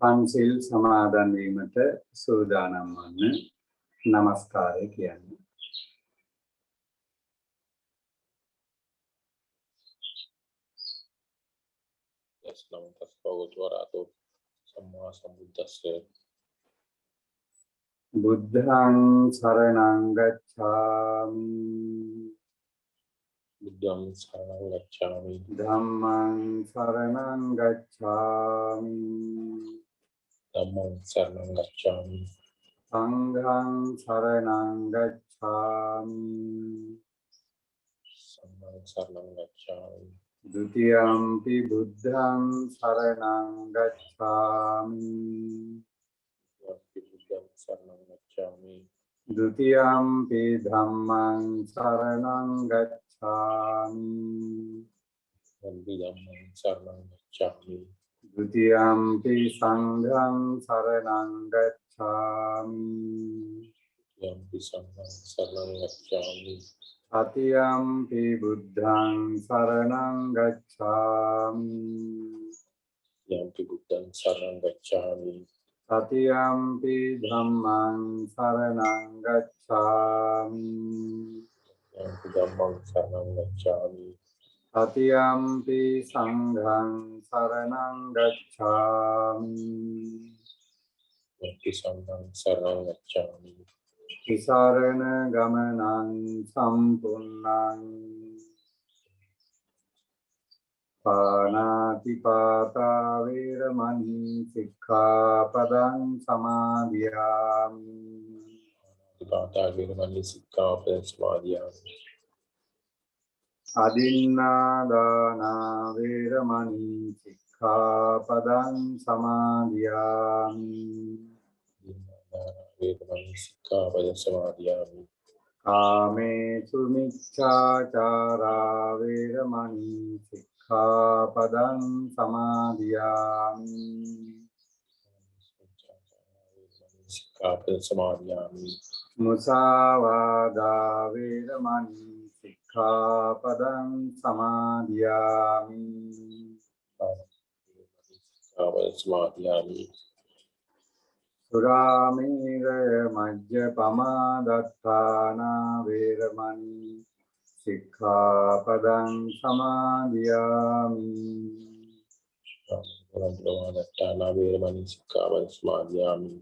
පන්සිල් සමාදන් වීමට සූදානම් වන්න නමස්කාරය කියන්නේ. Namo tassa bhagavato arahato samma sambuddhassa. බුද්ධං සරණං ගච්ඡාමි Buddham saranam gacchami. ධම්මං සරණං ගච්ඡාමි Dhammam saranam gacchami. සංඝං සරණං ගච්ඡාමි Sangham saranam gacchami. ဒုတိယံ පි බුද්ධං සරණං ගච්ඡාමි Buddham saranam gacchami. ဒုတိယံ පි ධම්මං සරණං ගච්ඡාමි Dhammam saranam gacchami. ဒုတိယံ පි සංඝං සරණං ගච්ඡාමි Yampi sangham saranam gacchami. တတိယံ පි බුද්ධං සරණං ගච්ඡාමි Yampi Buddham saranam gacchami. တတိယံ පි ධම්මං සරණං ගච්ඡාමි Yampi Dhammam saranam gacchami. တတိယံ පි සංඝං සරණං ගච්ඡාමි Yampi sangham saranam gacchami. තිසරණ ගමනං සම්පුන්නං පාණාතිපාතා වේරමණී සික්ඛාපදං සමාදියාමි Pata Virmani Sikkhapada Samadhiyami. අදින්නාදානා වේරමණී සික්ඛාපදං සමාදියාමි Virmani Sikkhapada Samadhiyami. කාමේසු මිච්ඡාචාරා වේරමණී සික්ඛාපදං සමාදියාමි Sikkhapada Samadhiyami. මුසාවාදා වේරමණී සික්ඛාපදං සමාදියාමි Sikkhapada Samadhiyami. සුරාමේරය මජ්ජපමා දත්තානා වේරමණී සික්ඛාපදං සමාදියාමි Dhammam Virmani Sikkhapada Samadhiyami.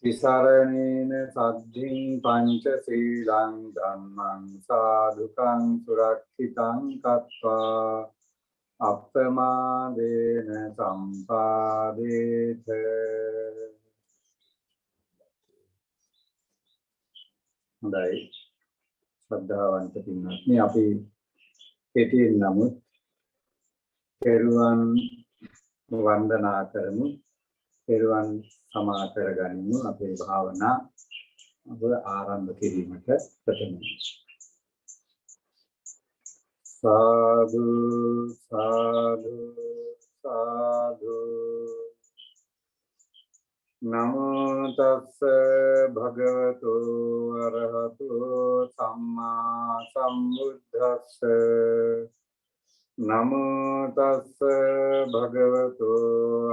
විසරණේන සද්ධින් පංචශීලං ධම්මං සාදුකං සුරක්ෂිතං කତ୍වා අප්පමාදේන සම්පාදේත හොඳයි ශ්‍රද්ධාවන්ත පින්වත්නි අපි කෙටියෙන් නමුත් පෙරුවන් වන්දනා කරමු පෙරුවන් සමා කරගනිමු අපේ භාවනා ඔබ ආරම්භ කිරීමට ප්‍රථම සාදු සාදු සාදු නමෝ තස්ස භගවතු අරහතෝ සම්මා සම්බුද්දස්ස නමෝ තස්ස භගවතු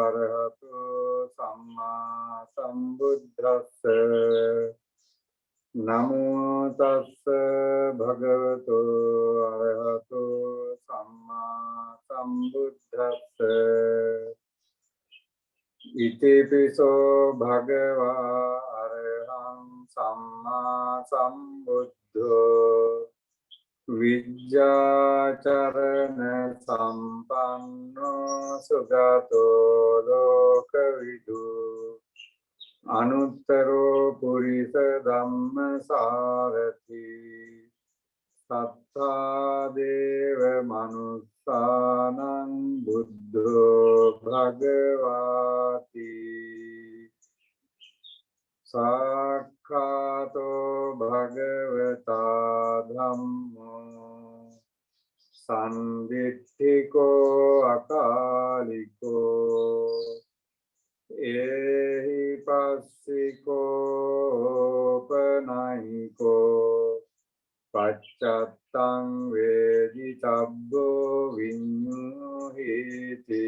අරහතෝ සම්මා සම්බුද්දස්ස නමෝ තස්ස භගවතු අරහතෝ සම්මා සම්බුද්දස්ස ඉතිපිසෝ භගවා අරහං සම්මා සම්බුද්ධෝ විජ්ජාචරණ සම්පන්නෝ සුගතෝ ලෝකවිදු අනුත්තරෝ පුරිස ධම්මසාරති සත්තා දේව මනුස්සානං බුද්ධෝ භගවාති සාක්ඛාතෝ භගවතා ධම්මෝ සම්දිට්ඨිකෝ අකාලිකෝ ඒහි පස්සිකෝ පනයිකෝ පච්චත්තං වේදිතබ්බෝ විඤ්ඤුහිති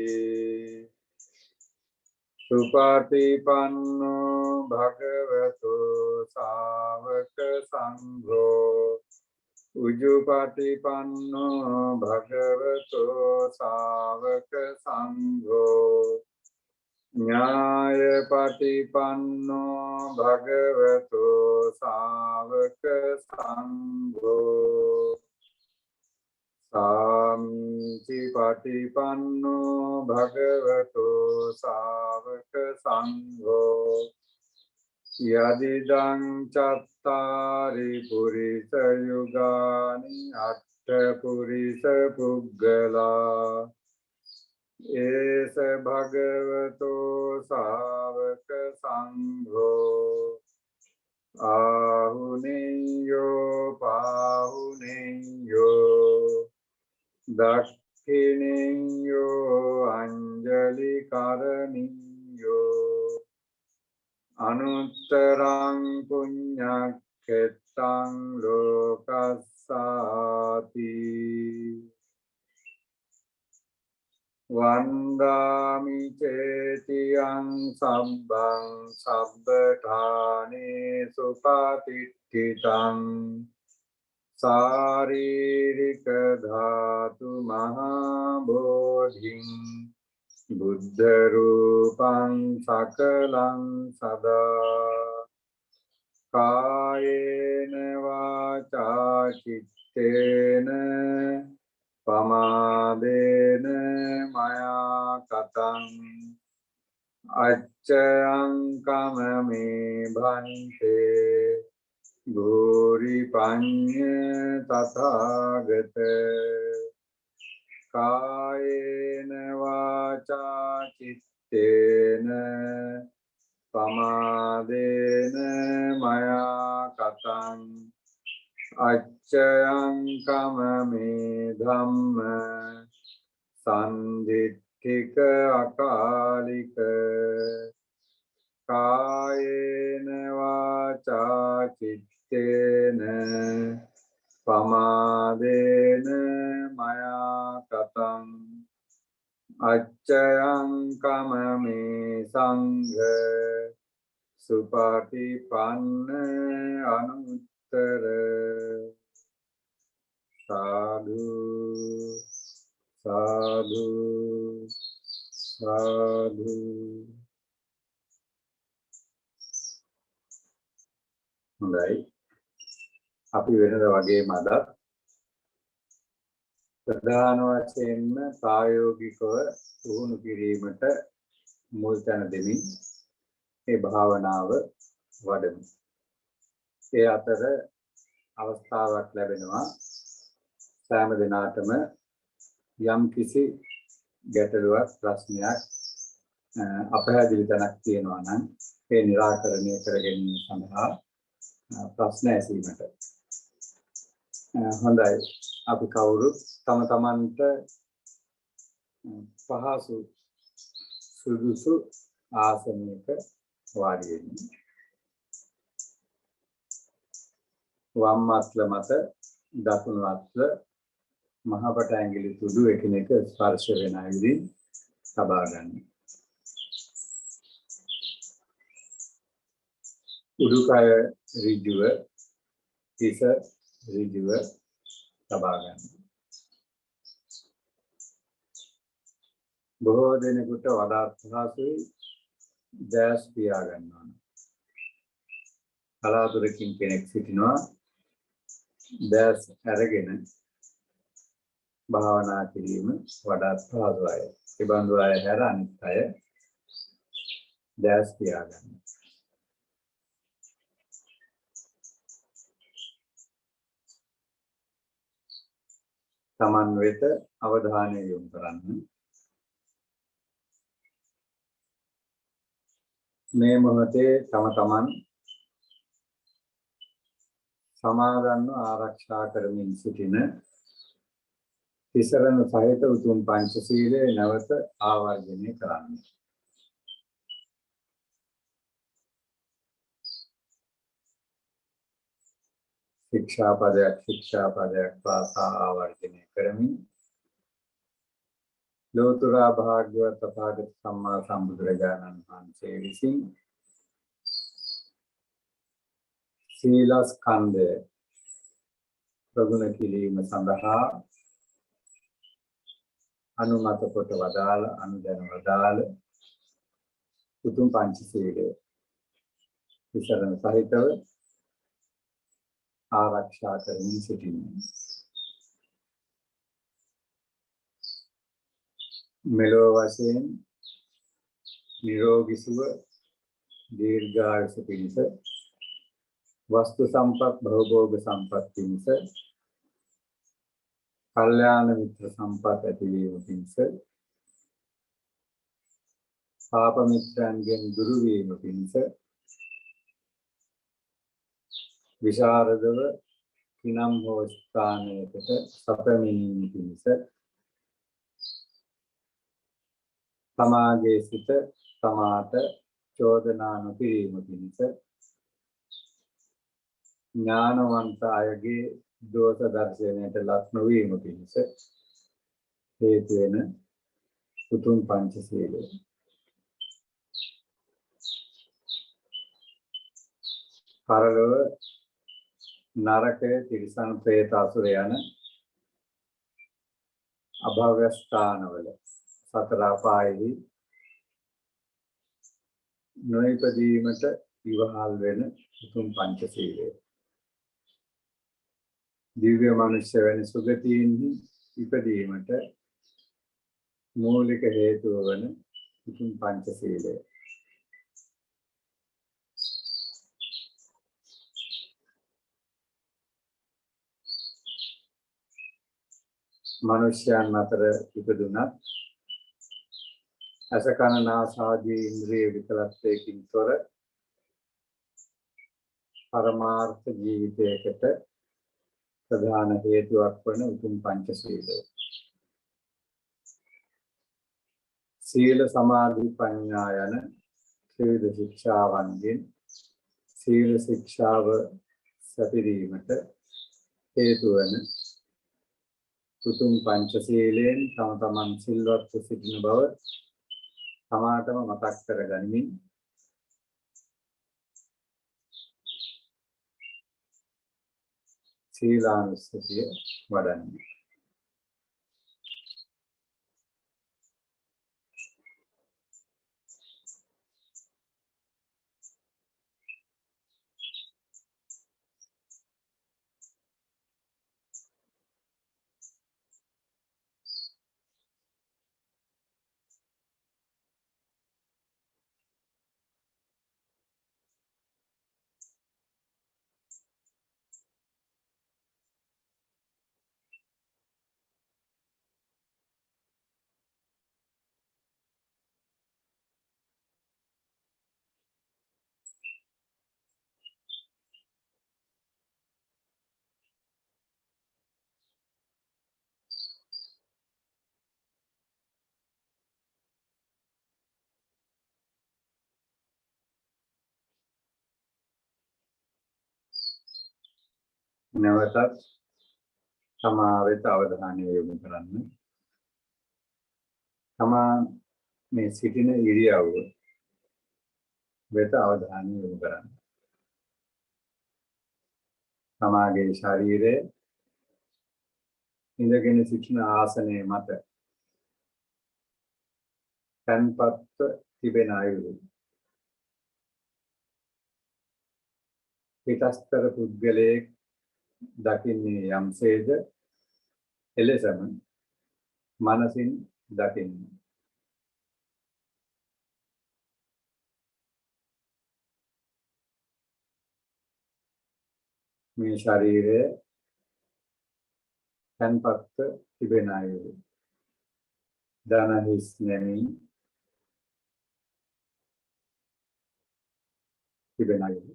සුපටිපන්නෝ භගවතු සාවක සංඝෝ උජුපටිපන්නෝ භගවතු සාවක සංඝෝ ඥායපටිපන්නෝ භගවතු සාවක සංඝෝ සාමිචිපටිපන්නෝ භගවතු සාවක සංඝෝ යදිදං චත්තාරි පුරිස යුගානි අට්ඨ පුරිස පුග්ගලා ඒස භගවතෝ සාවක සංඝෝ ආහුනේයෝ පාහුනේයෝ දක්ඛිනේයෝ අංජලි කරණීයෝ අනුත්තරං පුඤ්ඤක්ඛෙත්තං ලෝකස්සාති වන්දාමි චේතියං සම්බං සබ්බඨානේ සුපතිට්ඨිතං සාරීරික ධාතු මහා බෝධිං බුද්ධ රූපං සකලං සදා කායේන වාචා චිත්තේන පමාදේන මයා කතං අච්චයං කමමේ භන්තේ භූරි පඤ්ඤ තථාගත කායේන වාචා චිත්තේන පමාදේන මයා කතං අච්චයං කමමේ ධම්ම සම්දිට්ඨික අකාලික කායේන වාචා චිත්තේන පමාදේන මයා කතං අච්චයං කමමේ සංඝ සුපටිපන්න අනුත්තර සාදු සාදු සාදු. හොඳයි, අපි වෙනද වගේම අද ප්‍රධාන වශයෙන්ම ප්‍රායෝගිකව පුහුණු කිරීමට මුල් තැන දෙමින් මේ භාවනාව වඩමු. ඒ අතර අවස්ථාවක් ලැබෙනවා සෑම දිනාටම යම් කිසි ගැටලුවක් ප්‍රශ්නයක් අපහැදිලි තැනක් තියෙනවා නම් ඒ निराකරණය කර ගැනීම සඳහා ප්‍රශ්න ඇසීමට. හොඳයි, අපි කවුරුත් තම තමන්ට පහසු සුදුසු ආසනයක වාඩි වෙන්න. වම් අත්ල මත දකුණු අත්ල මහපට ඇඟිලි තුඩු එකිනෙක ස්පර්ශ වෙන අයුරින් තබා ගන්න. උඩුකය ඍජුව, හිස ඍජුව තබා ගන්න. බොහෝ දෙනෙකුට වඩාත් පහසුයි දැස් පියා ගන්නවා. කලාතුරකින් කෙනෙක් සිටිනවා දැස් අරගෙන භාවනා කිරීම වඩාත් පහසුයි. ඒ බඳු අය හැර අනිත් අය දැස් පියා ගන්න. තමන් වෙත අවධානය යොමු කරන්න. මේ මොහොතේ තම තමන් සමාදන්ව ආරක්ෂා කරමින් සිටින තිසරණ සහිත උතුම් පංචශීලයේ නැවත ආවර්ජනය කරන්න. ශික්ෂාපදයක් පාසා ආවර්ජනය කරමින් ලෝතුරා භාග්‍යවත් තථාගත සම්මා සම්බුදුරජාණන් වහන්සේ විසින් සීලස්කන්ධය ප්‍රගුණ කිරීම සඳහා අනුමත කොට වදාළ අනුදැන වදාළ උතුම් පංචශීලය විසරණ සහිතව ආරක්ෂා කරමින් සිටින්නේ. මෙලොව වශයෙන් නිරෝගී සුව දීර්ඝායුෂ පිණිස වස්තු සම්පත් භවභෝග සම්පත් පිණිස කල්යාණ මිත්‍ර සම්පත් ඇතිවීම පිණිස පාප මිත්‍රයන්ගෙන් දුරු වීම පිණිස විශාරදව කිනම් හෝ ස්ථානයකට සැපමීම පිණිස සමාගයේ සිට සමාත චෝදනා නොකිරීම පිණිස ඥානවන්ත අයගේ දෝෂ දර්ශනයට ලක් නොවීම පිණිස හේතු වෙන උතුම් පංචශීලය. පරලොව නරකය තිරිසන් ප්‍රේත අසුර යන අභව්‍ය ස්ථානවල සතර අපායෙහි නොඉපදීමට ඉවහල් වෙන උතුම් පංචශීලය. දිව්‍ය මනුෂ්‍ය වෙන සුගතීන්හි ඉපදීමට මූලික හේතුව වන උතුම් පංචශීලය. මනුෂ්‍යයන් අතර ඉපදුනත් අස කන නාසාදී ඉන්ද්‍රිය විකලත්වයකින් තොර පරමාර්ථ ජීවිතයකට ප්‍රධාන හේතුවක් වන උතුම් පංචශීලය. සීල සමාධි ප්‍රඥා යන ත්‍රිවිධ ශික්ෂාවන්ගෙන් සීල ශික්ෂාව සැපිරීමට හේතු වන උතුම් පංචශීලයෙන් තම තමන් සිල්වත්ව සිටින බව තමාටම මතක් කරගනිමින් සීලානුස්සතිය වඩන්නේ. නැවතත් තමා වෙත අවධානය යොමු කරන්න. තමා මේ සිටින ඉරියව්ව වෙත අවධානය යොමු කරන්න. තමාගේ ශරීරය ඉඳගෙන සිටින ආසනයේ මත තන්පත්ව තිබෙන අයුරු පිටස්තර පුද්ගලයෙක් දකින්නේ යම්සේද එලෙසම මනසින් දකින්න. මේ ශරීරය තන්පත්ව තිබෙන අයුරු දන හිස් නැමී තිබෙන අයුරු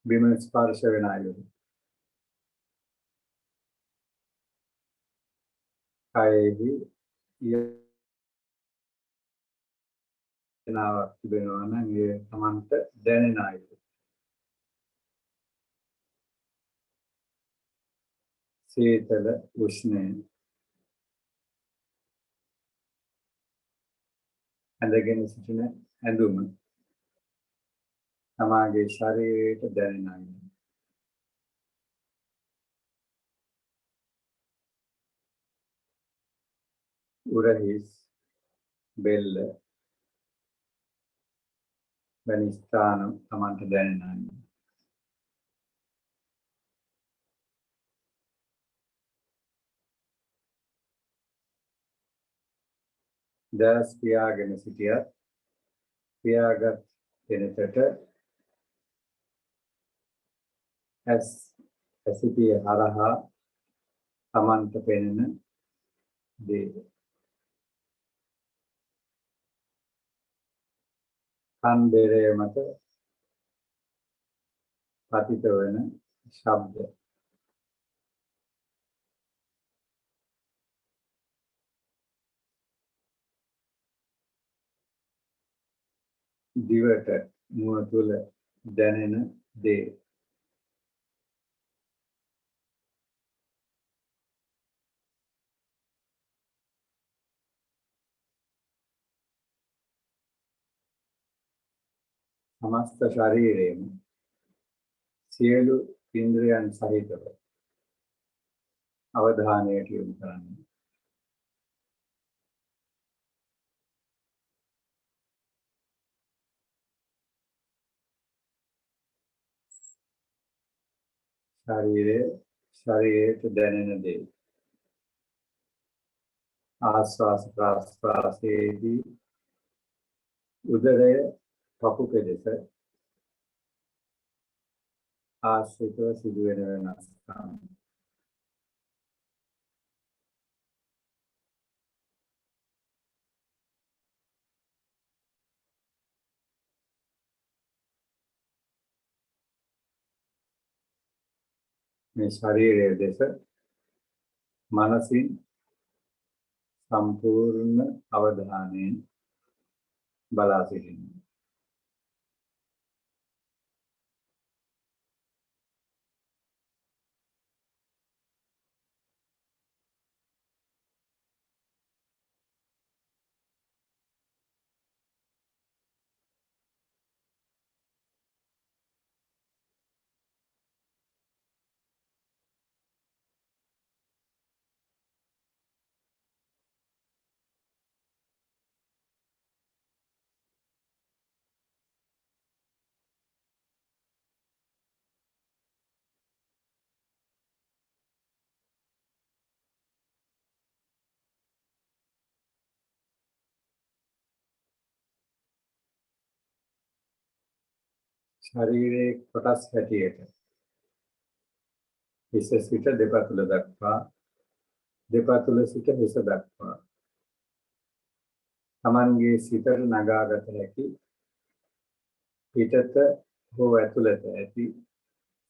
බිම ස්පර්ශ වෙන අයුරු කයෙහි යනාවක් තිබෙනවා නම් ඒ තමන්ට දැනෙන අයුරු සීතල උෂ්ණය ඇඳගෙන සිටින ඇඳුම තමාගේ ශරීරයට දැනෙනවා. උරහිස් බෙල්ල වැනි ස්ථාන තමන්ට දැනෙනවා. දැස් පියාගෙන සිටියත් පියාගත් කෙනෙකුට ඇසිපිය හරහා තමන්ට පෙනෙන දේ කන් බෙරය මත පතිත වන ශබ්ද දිවට මුව තුළ දැනෙන දේ සමස්ත ශරීරයේම සියලු ඉන්ද්‍රයන් සහිතව අවධානයට යොමු කරන්න. ශරීරයට දැනෙන දේ ආස්වාස ප්‍රාස්වාසයේදී උදරය පපු පෙදෙස ආශ්‍රිතව සිදුවෙන වෙනස්කම් මේ ශරීරයේ දෙස මනසින් සම්පූර්ණ අවධානයෙන් බලා සිටින්න. ශරීරයේ කොටස් හැටියට හිස සිට දෙපතුල දක්වා දෙපතුල සිට හිස දක්වා තමන්ගේ සිතට නගාගත හැකි පිටත හෝ ඇතුළත ඇති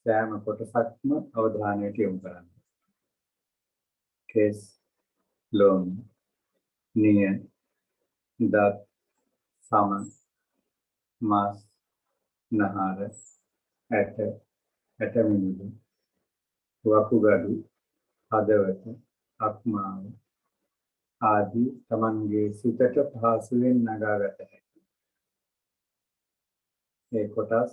සෑම කොටසක්ම අවධානයට යොමු කරන්න. කෙස්, ලොම්, නිය, දත්, සම, මස්, නහර, ඇට මිදුළු, වකුගඩු, හදවත, අක්මාව ආදී තමන්ගේ සිතට පහසුවෙන් නගාගත හැකි ඒ කොටස්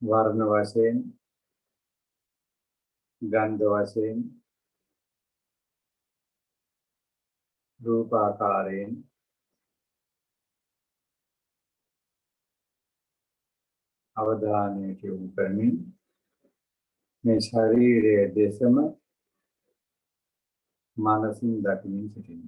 වර්ණ වශයෙන්, ගන්ධ වශයෙන්, රූපාකාරයෙන් අවධානයට යොමු කරමින් මේ ශරීරයේ දෙසම මනසින් දකිමින් සිටින්න.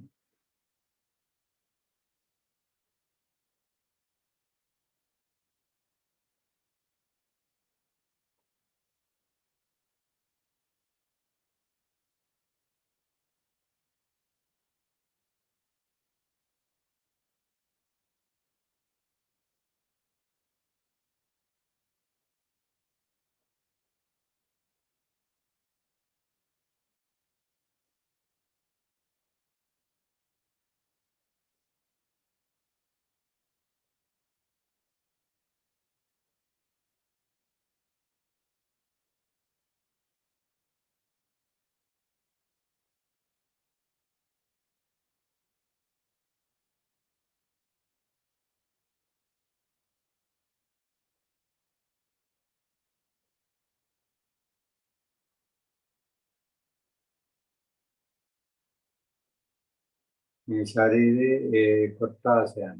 මේ ශරීරයේ ඒ කොට්ටාසයන්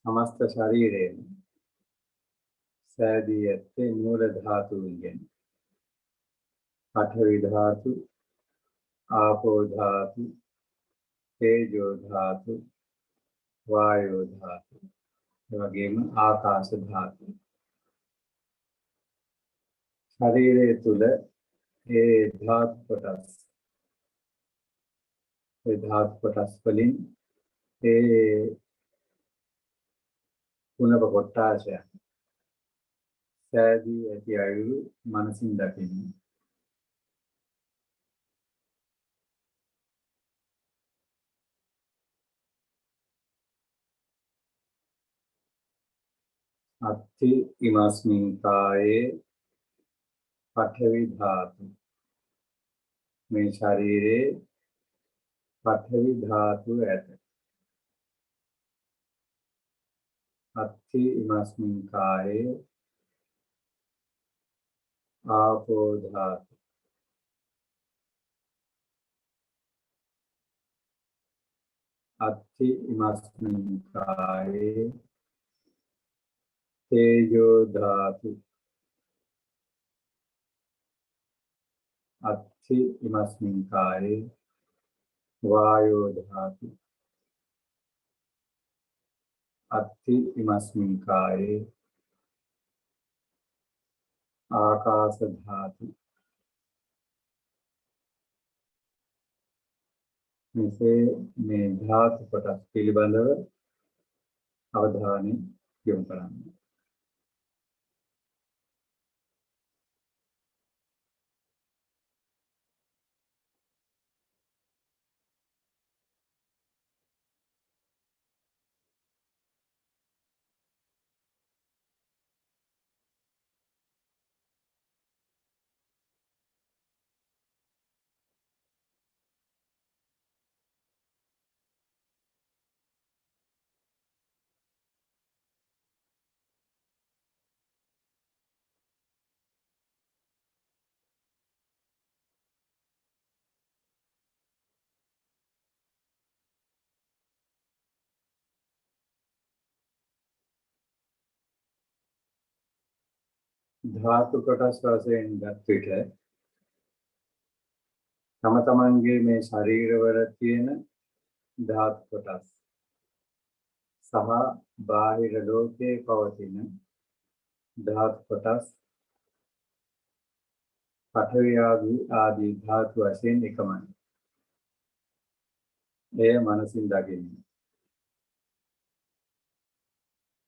समस्त ශරීරයෙන් සෑදී ඇත්තේ මූල ධාතුන්ගෙන්. පඨවි ධාතු, ආපෝ ධාතු, තේජෝ ධාතු, වායෝ ධාතු, ඒ වගේම ආකාශ ධාතු. ශරීරය තුල ඒ ධාතු කොටස්, ඒ ධාතු කොටස් වලින් ඒ කුණප කොටාශය සෑදී ඇති අයුරු මනසින් දකින්න. අත්ථි ඉමස්මින් කායේ පඨවි ධාතු. මේ ශරීරයේ පඨවි ධාතු ඇත. අත්ථි ඉමස්මින් කායේ ආපෝ ධාතු. අත්ථි ඉමස්මින් කායේ තේජෝ ධාතු. अत्थि इमस्मिन् काये वायो धातु. अत्थि इमस्मिन् काये आकाश धातु. මෙසේ මේ ධාතු කොටස් පිළිබඳව අවධානය යොමු කරන්න. ධාතු කොටස් වශයෙන් ගත් විට තම තමන්ගේ මේ ශරීරවල තියෙන ධාතු කොටස් සහ බාහිර ලෝකයේ පවතින ධාතු කොටස් පඨවි ආදී ධාතු වශයෙන් එකමයි. එය මනසින් දකින්න.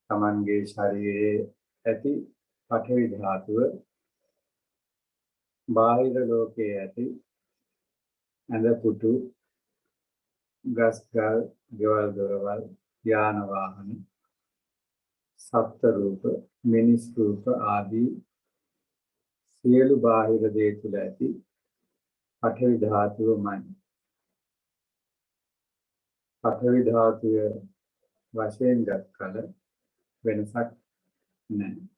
තමන්ගේ ශරීරයේ ඇති පඨවි ධාතුව බාහිර ලෝකයේ ඇති ඇඳ පුටු, ගස් ගල්, ගෙවල් දොරවල්, යාන වාහන, සප්ත රූප, මිනිස් රූප ආදී සියලු බාහිර දේ තුළ ඇති පඨවි ධාතුවමයි. පඨවි ධාතුව වශයෙන් ගත් කල වෙනසක් නැහැ.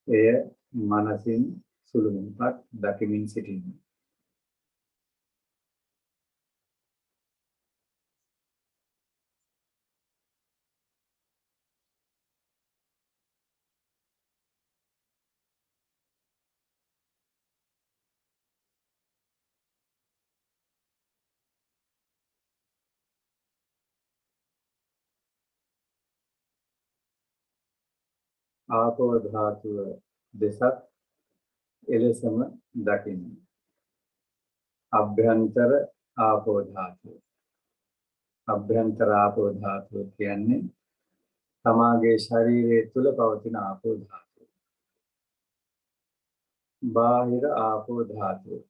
එය මනසින් සුළු මොහොතක් දකිමින් සිටින්න. ආපෝ ධාතුව දෙසක් එලෙසම දකින්න. අභ්‍යන්තර ආපෝ ධාතුව. අභ්‍යන්තර ආපෝ ධාතුව කියන්නේ තමාගේ ශරීරය තුල පවතින ආපෝ ධාතුව. බාහිර ආපෝ ධාතුව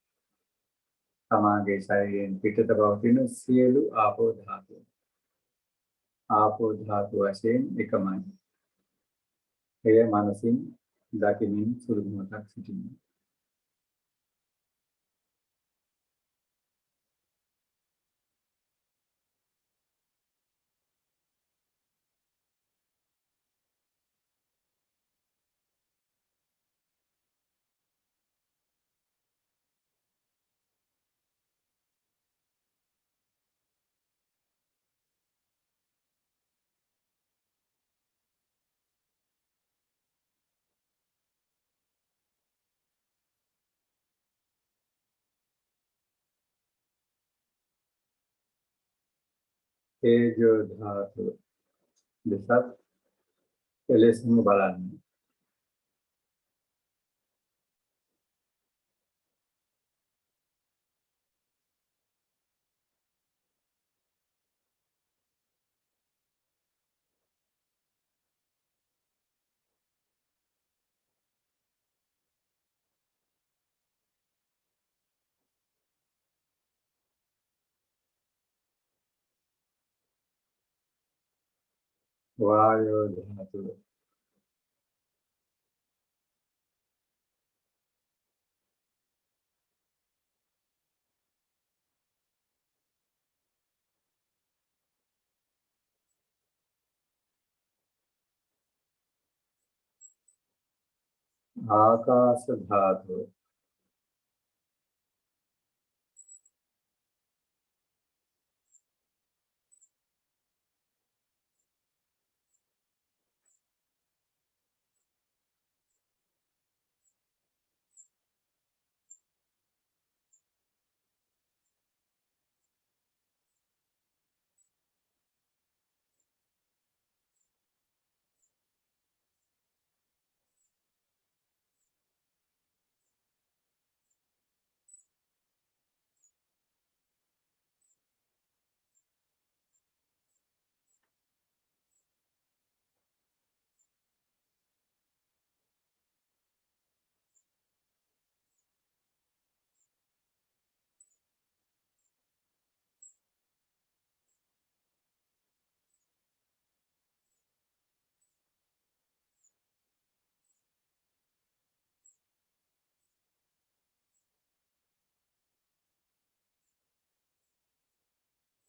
තමාගේ ශරීරයෙන් පිටත පවතින සියලු ආපෝ ධාතුව. ආපෝ ධාතුව වශයෙන් එකමයි. එය මනසින් දකිමින් සුළු මොහොතක් සිටින්න. තේජෝ ධාතු දෙසත් එලෙසම බලන්න. වායෝ ධාතුව ආකාශ ධාතුව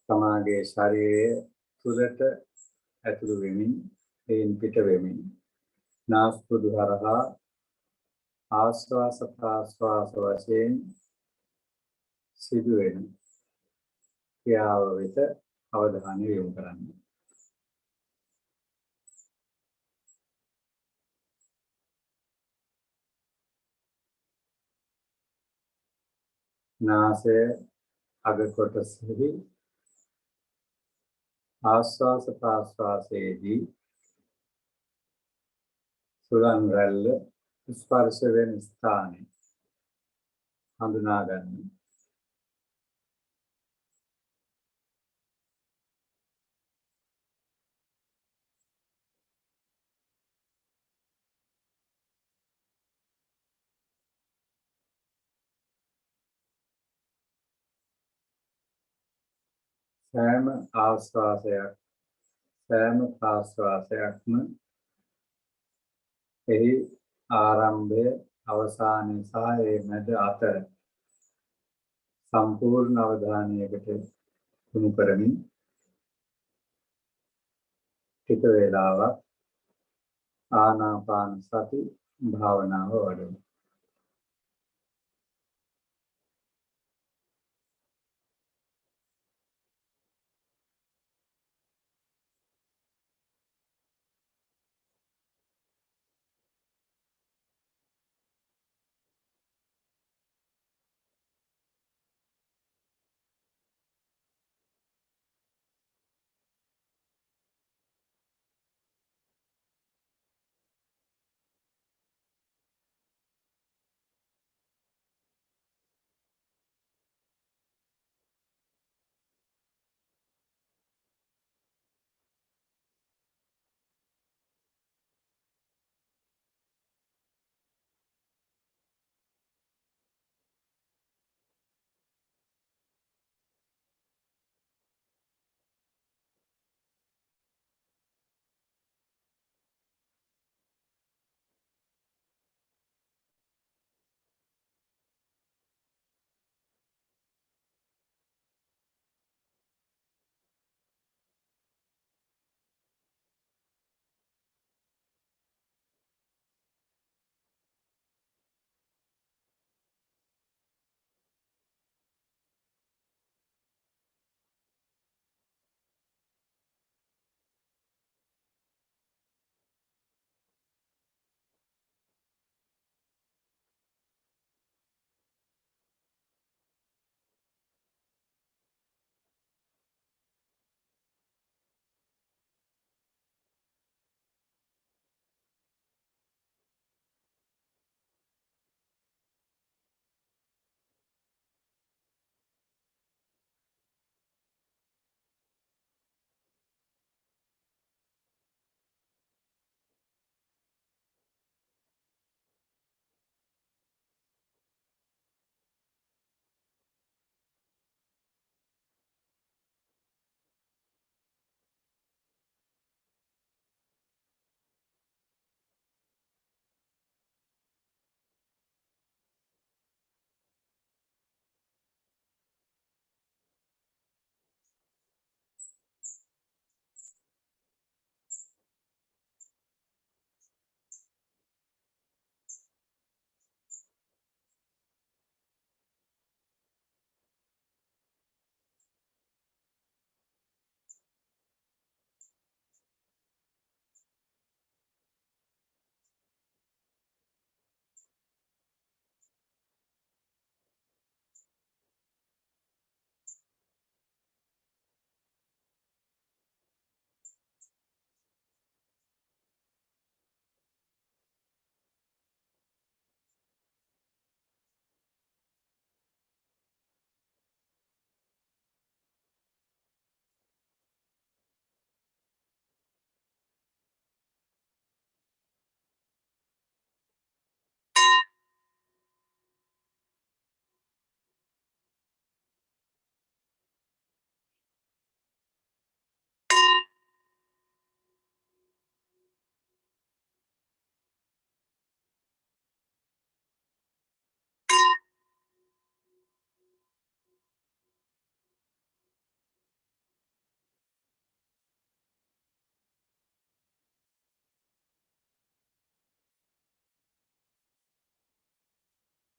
තමාගේ ශරීරයේ තුළට ඇතුළු වෙමින් එයින් පිට වෙමින් නාස්පුඩු හරහා ආශ්වාස ප්‍රාශ්වාස වශයෙන් සිදුවෙන ක්‍රියාව වෙත අවධානය යොමු කරන්න. නාසය අග කොටසෙහි ආශ්වාස ප්‍රාශ්වාසයේදී සුලං රැල්ල ස්පර්ශ වෙන ස්ථානය හඳුනා ගන්න. සෑම ආශ්වාසයක් සෑම ප්‍රාශ්වාසයක්ම එහි ආරම්භය අවසානය සහ ඒ මැද අතර සම්පූර්ණ අවධානයකට යොමු කරමින් ටික වේලාවක් ආනාපාන සති භාවනාව වඩමු.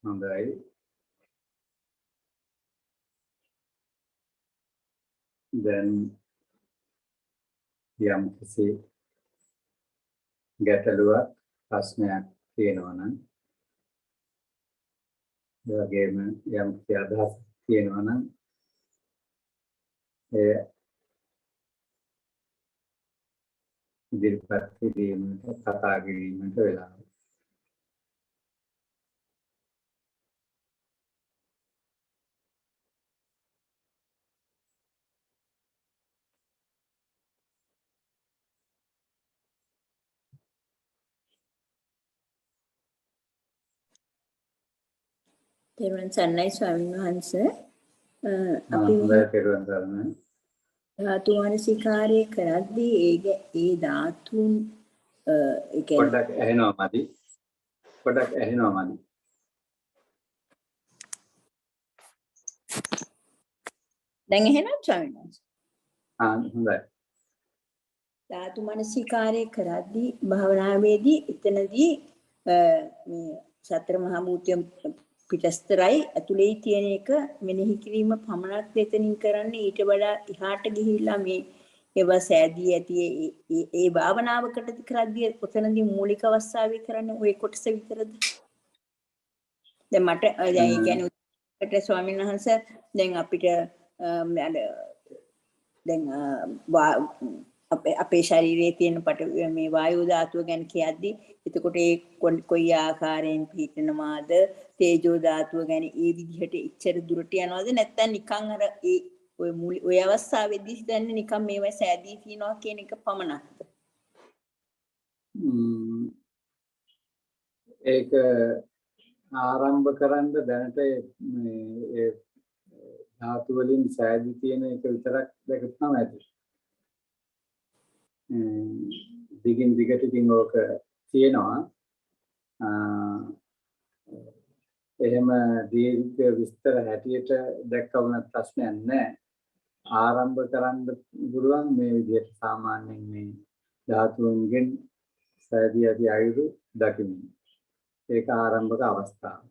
හොඳයි. දැන් යම් කිසි ගැටලුවක් ප්‍රශ්නයක් තියෙනවා නම් ඒ වගේම යම් කිසි අදහසක් තියෙනවා නම් ඒ ඉදිරිපත් කිරීමට කතා කිරීමට වෙලාව. තෙරුවන් සරණයි ස්වාමීන් වහන්සේ. අපි හොඳයි තෙරුවන් සරණයි. ධාතු මනසිකාරය කරද්දී ඒ ධාතුන් ඒ කියන්නේ පොඩ්ඩක් ඇහෙනවා මදි. පොඩ්ඩක් ඇහෙනවා මදි. දැන් එහෙනම් ස්වාමීන් වහන්සේ. හොඳයි. ධාතු මනසිකාරය කරද්දී භාවනාවේදී එතනදී මේ සතර මහා භූතයන් පිටස්තරයි ඇතුලේ තියෙන එක මෙනෙහි කිරීම පමණක් දෙතනින් කරන්නේ ඊට වඩා එහාට ගිහිල්ලා මේ ඒවා සෑදී ඇති ඒ භාවනාවකට කරද්දී ඔතනදී මූලික අවස්ථාවේ කරන්නේ ওই කොටස විතරද? දැන් මට දැන් ඒ කියන්නේ ස්වාමීන් වහන්සේ දැන් අපිට දැන් අපේ ශරීරයේ තියෙන මේ වායු ධාතුව ගැන කියද්දි එතකොට ඒ කොයි ආකාරයෙන් පිහිටනවාද තේජෝ ධාතුව ගැන ඒ විදිහට ඉච්ඡර දුරට යනවාද නැත්නම් නිකන් අර ඔය අවස්ථාවේදී දැන් නිකන් මේවා සෑදී තියනවා කියන එක පමණක්ද? ඒක ආරම්භ කරන්න දැනට මේ ධාතු වලින් සෑදී තියෙන එක විතරක් දැකපුවම ඇති. දිගින් දිගට ඉතින් ඕක තියෙනවා. එහෙම දීර්ඝ විස්තර හැටියට දැක්වුණත් ප්‍රශ්නයක් නැහැ. ආරම්භ කරන්න පුළුවන් මේ විදිහට සාමාන්‍යයෙන් මේ ධාතුන්ගෙන් සෑදී ඇති අයුරු දකින්න. ඒක ආරම්භක අවස්ථාව.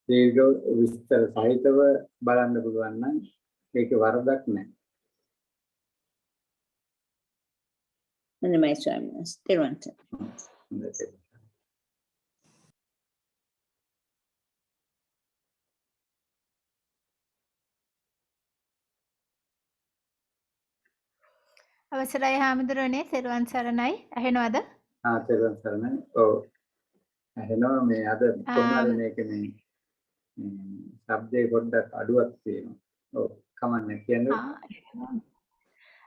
දීර්ඝ විස්තර සහිතව බලන්න පුළුවන් නම් ඒකේ වරදක් නැහැ. අනේමයි ස්වාමීන් වහන්සේ. තෙරුවන් සරණයි. අවසරයි හාමුදුරනේ තෙරුවන් සරණයි. ඇහෙනවද? තෙරුවන් සරණයි. ඔව්. ඇහෙනවා මේ අද කොහොමද මේක මේ ශබ්දේ පොඩ්ඩක් අඩුවක් තියෙනවා. ඔව් කමන්නේ කියන්නේ.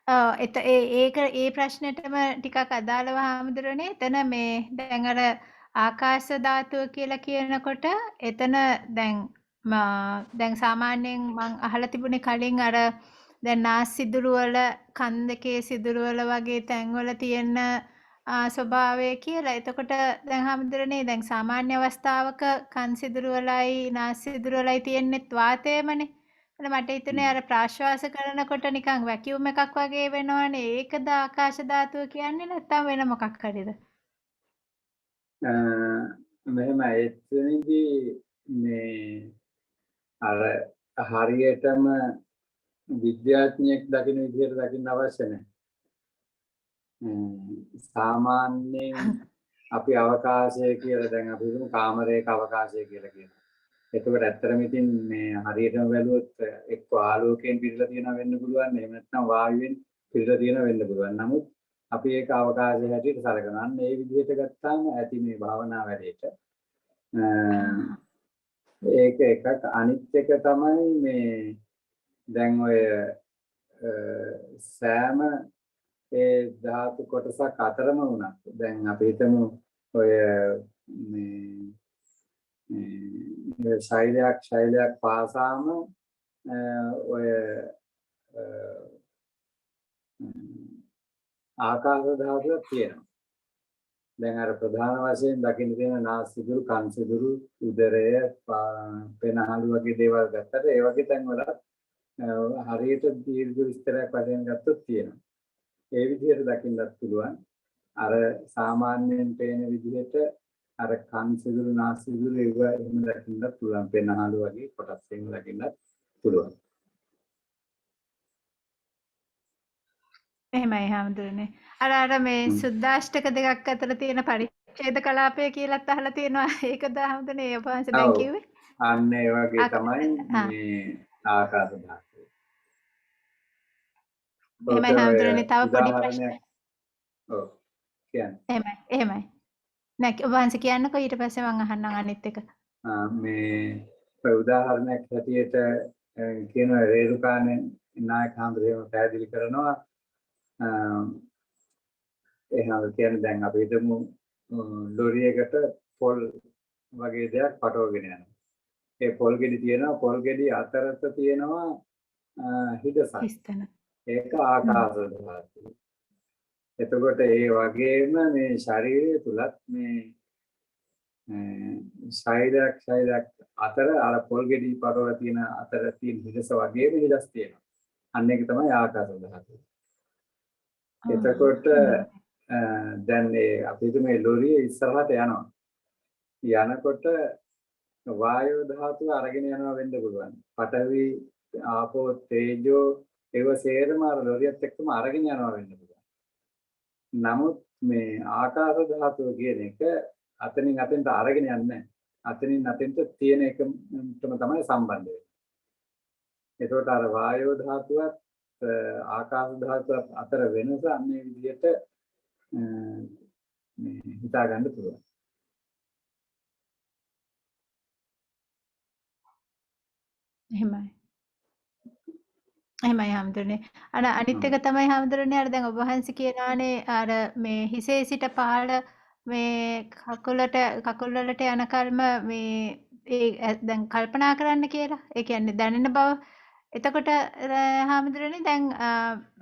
ඒක ඒ ප්‍රශ්නෙටම ටිකක් අදාළව හාමුදුරනේ එතන මේ දැන් අර ආකාශ ධාතුව කියලා කියනකොට එතන දැන් සාමාන්‍යයෙන් මම අහලා තිබුණේ කලින් අර දැන් නාස් සිදුරු වල කන් දෙකේ සිදුරු වල වගේ තැන්වල තියෙන ස්වභාවය කියලා. එතකොට දැන් හාමුදුරනේ දැන් සාමාන්‍ය අවස්ථාවක කන් සිදුරු වලයි නාස් සිදුරු වලයි තියෙන්නේ වාතයමනේ. මට හිතුනේ අර ප්‍රාශ්වාස කරනකොට නිකන් වැකියුම් එකක් වගේ වෙනවනේ. ඒකද ආකාශ ධාතුව කියන්නේ නැත්නම් වෙන මොකක් හරිද? මෙහෙම එතනදී මේ අර හරියටම විද්‍යාඥයෙක් දකින්න විදිහට දකින්න අවශ්‍ය නැහැ. සාමාන්‍යයෙන් අපි අවකාශය කියලා දැන් අපි හිතමු කාමරයක අවකාශය කියලා කියනවා. එතකොට ඇත්තටම ඉතින් මේ හරියටම බැලුවොත් එක්ක ආලෝකයෙන් පිරලා තියෙනවා වෙන්න පුළුවන්. එහෙම නැත්නම් වායුවෙන් පිරලා තියෙනවා වෙන්න පුළුවන්. නමුත් අපි ඒක අවකාශය හැටියට සලකනවා. අන්න ඒ විදිහට ගත්තාම ඇති මේ භාවනා වැඩේට. ඒක එකක්. අනිත් එක තමයි මේ දැන් ඔය සෑම ඒ ධාතු කොටසක් අතරම වුණත් දැන් අපි හිතමු ඔය මේ ශෛලයක් පාසාම ඔය ආකාශ ධාතුවක් තියෙනවා. දැන් අර ප්‍රධාන වශයෙන් දකින්න තියෙන නාස් සිදුරු, කන් සිදුරු, උදරය, පෙනහළු වගේ දේවල් ගත්තට ඒ වගේ තැන්වල හරියට දීර්ඝ විස්තරයක් වශයෙන් ගත්තොත් තියෙනවා. ඒ විදිහට දකින්නත් පුළුවන්. අර සාමාන්‍යයෙන් පේන විදිහට අර කන් සිදුරු නාස සිදුරු ඒවා එහෙම දකින්නත් පුළුවන්. පෙනහළු වගේ කොටස් එහෙම දකින්නත් පුළුවන්. එහෙමයි හාමුදුරනේ. අර මේ සුද්දාෂ්ටක දෙකක් අතර තියෙන පරිච්ඡේද කලාපය කියලාත් අහලා තියෙනවා. ඒකද හාමුදුරනේ ඔබ වහන්සේ දැන් කිව්වේ? අන්න ඒ වගේ තමයි හා. මේ ආකාශ ධාතුව. එහෙමයි හාමුදුරනේ. තව පොඩි උදාහරණයක් ප්‍රශ්නයක්. ඔව් කියන්නේ එහෙමයි. නෑ ඔබ වහන්සේ කියන්නකෝ ඊට පස්සේ මම අහන්නම් අනිත් එක. මේ උදාහරණයක් හැටියට කියන රේරුකානේ නායක හඳුරේම පැහැදිලි කරනවා. එහෙනම් කියන්නේ දැන් අපි හිතමු ලොරියකට පොල් වගේ දෙයක් පටවගෙන යනවා. ඒ පොල් ගෙඩි තියෙනවා, පොල් ගෙඩි අතරත තියෙනවා හිඩසක්. හිස්තන. ඒක ආකාශ ධාතුව. එතකොට ඒ වගේම මේ ශරීරය තුලත් මේ ශෛලයක් අතර අර පොල් ගෙඩි පටවලා තියෙන අතර තියෙන හිඩස වගේම හිඩස් තියෙනවා. අන්න ඒක තමයි ආකාශ ධාතුව. එතකොට දැන් අපි මේ ලොරිය ඉස්සරහට යනවා. යනකොට වායෝ ධාතුව අරගෙන යනවා වෙන්න පුළුවන්. පඨවි, ආපෝ, තේජෝ ඒව සේරම අර ලොරියත් එක්කම අරගෙන යනවා වෙන්න පුළුවන්. නමුත් මේ ආකාශ ධාතුව කියන එක අතනින් අතෙන්ට අරගෙන යන්නේ නැහැ. අතනින් අතෙන්ට තියෙන එකම තමයි සම්බන්ධ වෙන්නේ. ඒකට අර වායෝ ධාතුවත් ආකාශ ධාතුවත් අතර වෙනස අන්නේ විදිහට මේ හිතා ගන්න පුළුවන්. එහෙමයි හාමුදුරනේ. අනිත් එක තමයි හාමුදුරනේ අර දැන් ඔබ වහන්සේ කියනවානේ අර මේ හිසේ සිට පහළ මේ කකුල් වලට යනකල්ම මේ ඒ දැන් කල්පනා කරන්න කියලා. ඒ කියන්නේ දැනෙන බව. එතකොට හාමුදුරනේ දැන්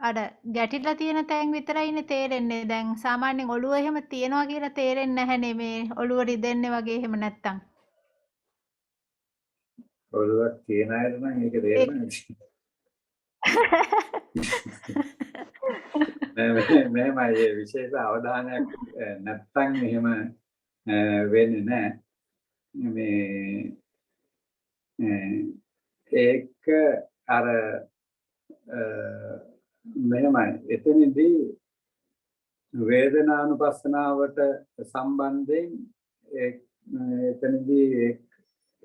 අර ගැටිලා තියෙන තැන් විතරයිනේ තේරෙන්නේ. දැන් සාමාන්‍යයෙන් ඔළුව එහෙම තියනවා කියලා තේරෙන්නේ නැහැනේ මේ ඔළුව රිදෙන්නේ වගේ එහෙම නැත්තම්. ඔළුවක් තියන අය නම් ඒක තේරෙන්නේ මෙහෙමයි විශේෂ අවධානයක් නැත්තම් එහෙම වෙන්නේ නැහැ. ඒක අර මෙහෙමයි එතනදී වේදනානුපස්සනාවට සම්බන්ධයෙන් එතනදී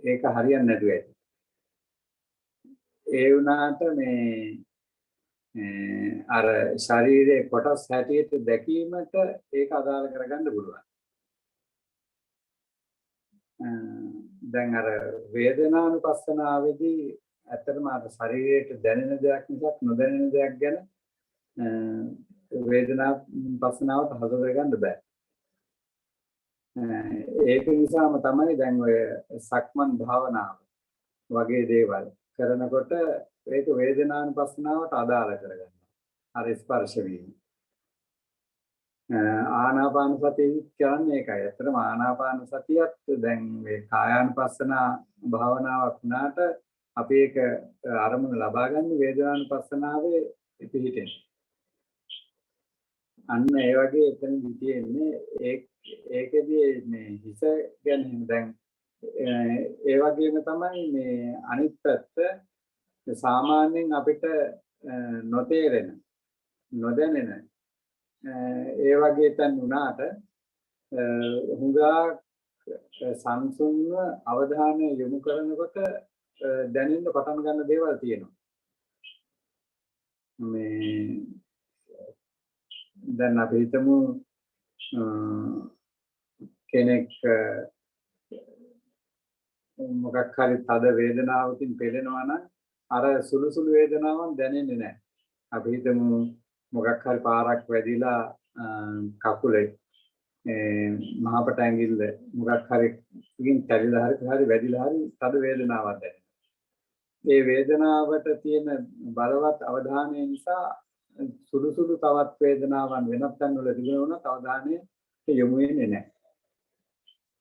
ඒක හරියන්නේ නැතුව ඇති. ඒ වුණාට මේ අර ශරීරයේ කොටස් හැටියට දැකීමට ඒක අදාළ කරගන්න පුළුවන්. දැන් අර වේදනානුපස්සනාවේදී ඇත්තටම අර ශරීරයට දැනෙන දෙයක් මිසක් නොදැනෙන දෙයක් ගැන වේදනානුපස්සනාවට හසු කරගන්න බෑ. ඒක නිසාම තමයි දැන් ඔය සක්මන් භාවනාව වගේ දේවල් කරනකොට ඒක වේදනානුපස්සනාවට අදාළ කරගන්නවා. අර ස්පර්ශ වීම. ආනාපාන සතිය කියන්නේ ඒකයි. ඇත්තටම ආනාපාන සතියත් දැන් මේ කායානුපස්සන භාවනාවක් වුණාට අපි ඒක අරමුණ ලබා ගන්න වේදනානුපස්සනාවේ පිහිටෙන. අන්න ඒ වගේ එතනදී තියෙන්නේ ඒකෙදී මේ හිස ගැන දැන් ඒ වගේම තමයි මේ අනිත් පැත්ත සාමාන්‍යයෙන් අපිට නොතේරෙන නොදැනෙන ඒ වගේ තැන් වුණාට හුඟා සංසුන්ව අවධානය යොමු කරනකොට දැනෙන්න පටන් ගන්න දේවල් තියෙනවා. මේ දැන් අපි හිතමු කෙනෙක් මොකක් හරි තද වේදනාවකින් පෙළෙනවා නම් අර සුළු සුළු වේදනාවන් දැනෙන්නේ නැහැ. අපි හිතමු මොකක් හරි පාරක් වැදිලා කකුලේ මහපට ඇඟිල්ල මොකක් හරි ඉකින් කැඩිලා හරි වැදිලා හරි තද වේදනාවක් දැනෙනවා. මේ වේදනාවට තියෙන බලවත් අවධානය නිසා සුළු සුළු තවත් වේදනාවන් වෙනත් තැන් වල තිබුණොත් අවධානය යොමු වෙන්නේ නැහැ.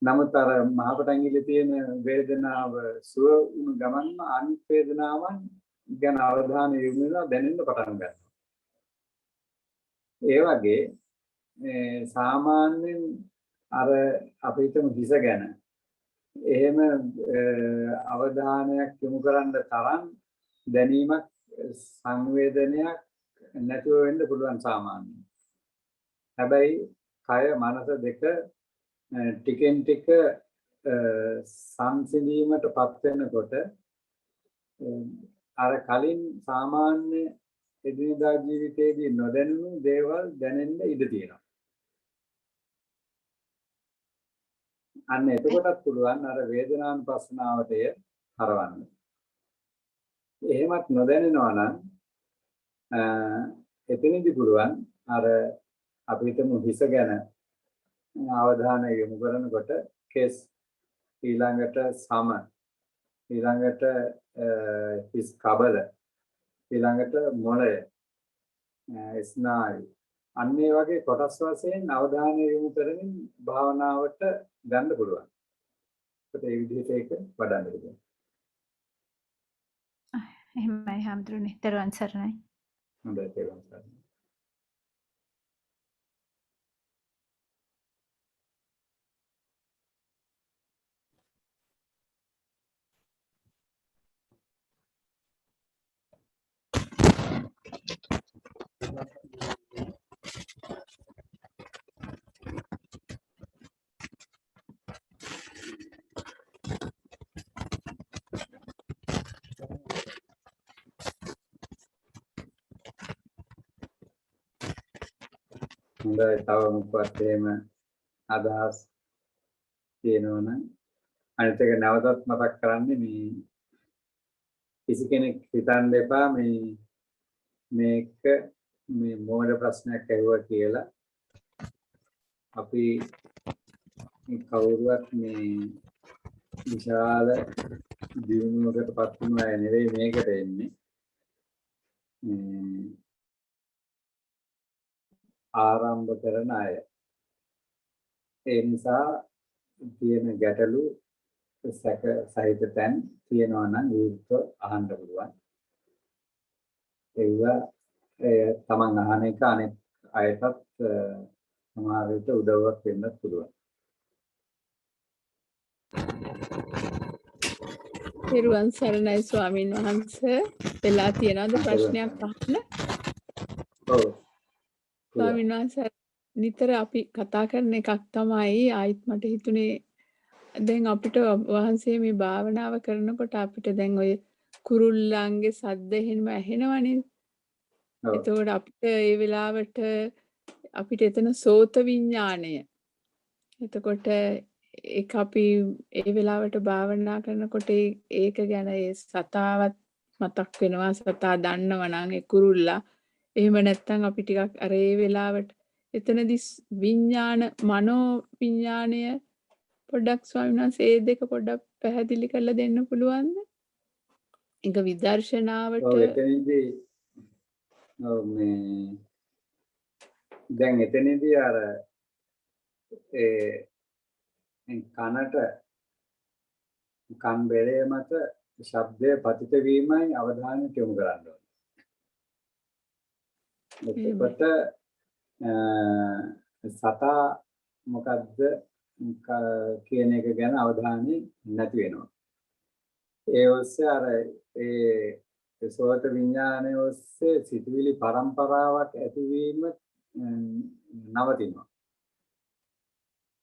නමුත් අර මහපට ඇඟිල්ලේ තියෙන වේදනාව සුව වුණු ගමන්ම අනිත් වේදනාවන් ගැන අවධානය යොමු වෙනවා දැනෙන්න පටන් ගන්නවා. ඒ වගේ සාමාන්‍යයෙන් අර අපි හිතමු හිස ගැන. එහෙම අවධානයක් යොමු කරන්න තරම් දැනීමක් සංවේදනයක් නැතුව වෙන්න පුළුවන් සාමාන්‍යයෙන්. හැබැයි කය මනස දෙක ටිකෙන් ටික සංසිඳීමටපත් වෙනකොට අර කලින් සාමාන්‍ය එදිනදා ජීවිතයේදී නොදැනුණු දේවල් දැනෙන්න ඉඩ තියෙනවා. අන්න එතකොටත් පුළුවන් අර වේදනානුපස්සනාවට හරවන්න. එහෙමත් නොදැනෙනවා නම් එතනදී පුළුවන් අර අපි හිතමු හිස ගැන අවධානය යොමු කරනකොට කෙස් ඊළඟට සම ඊළඟට හිස් කබල ඊළඟට මොළය ස්නායු අන්න ඒ වගේ කොටස් වශයෙන් අවධානය යොමු කරමින් භාවනාවට ගන්න පුළුවන්. ඒකට ඒ විදිහට ඒක වඩන්න පුළුවන්. එහෙමයි හම්දුනේ. දරුවන් සරණයි. හොඳයි තේරුම් ගන්න. හොඳයි තව මොකක්ද එහෙම අදහස් තියෙනවනම් අනිත් එක නැවතත් මතක් කරන්නේ මේ කිසි කෙනෙක් හිතන්න එපා මේක මේ මොකද ප්‍රශ්නයක් ඇහුවා කියලා අපි කවුරුවත් මේ විශාල දියුණුවකටපත් වුණ අය නෙවෙයි මේකට එන්නේ ආරම්භ කරන අය. ඒ නිසා තියෙන ගැටලු සැක සහිත තැන් තියෙනවා නම් විවෘතව අහන්න පුළුවන්. ඒවා තමන් අහන එක අනෙක් අයටත් සමහර විට උදව්වක් වෙන්න පුළුවන්. පෙරුවන් සරණයි ස්වාමීන් වහන්සේ. වෙලා තියනවද ප්‍රශ්නයක් අහන්න? ඔව්. ස්වාමීන් වහන්සේ නිතර අපි කතා කරන එකක් තමයි ආයිත් මට හිතුනේ දැන් අපිට වහන්සේ මේ භාවනාව කරනකොට අපිට දැන් ඔය කුරුල්ලන්ගේ සද්ද එහෙම ඇහෙනවනේ. එතකොට අපිට ඒ වෙලාවට අපිට එතන සෝත විඥාණය. එතකොට ඒක අපි ඒ වෙලාවට භාවනා කරනකොට ඒක ගැන ඒ සතාවත් මතක් වෙනවා. සතා දන්නවා නම් ඒ කුරුල්ලා. එහෙම නැත්නම් අපි ටිකක් අර ඒ වෙලාවට එතනදි විඥාන මනෝ විඥාණය පොඩ්ඩක් ස්වාමීන් වහන්සේ ඒ දෙක පොඩ්ඩක් පැහැදිලි කරලා දෙන්න පුළුවන්ද? ඒක විදර්ශනාවට ඔව් එතනදී මේ දැන් එතනදී අර කනට කන් බෙරේ මත ශබ්දය පතිත වීමයි අවධානය යොමු කරන්න ඕනේ. එතකොට සතා මොකද්ද කියන එක ගැන අවධානය නැති වෙනවා. ඒ ඔස්සේ අර ඒ සෝත විඥානය ඔස්සේ සිතුවිලි පරම්පරාවක් ඇතිවීම නවතිනවා.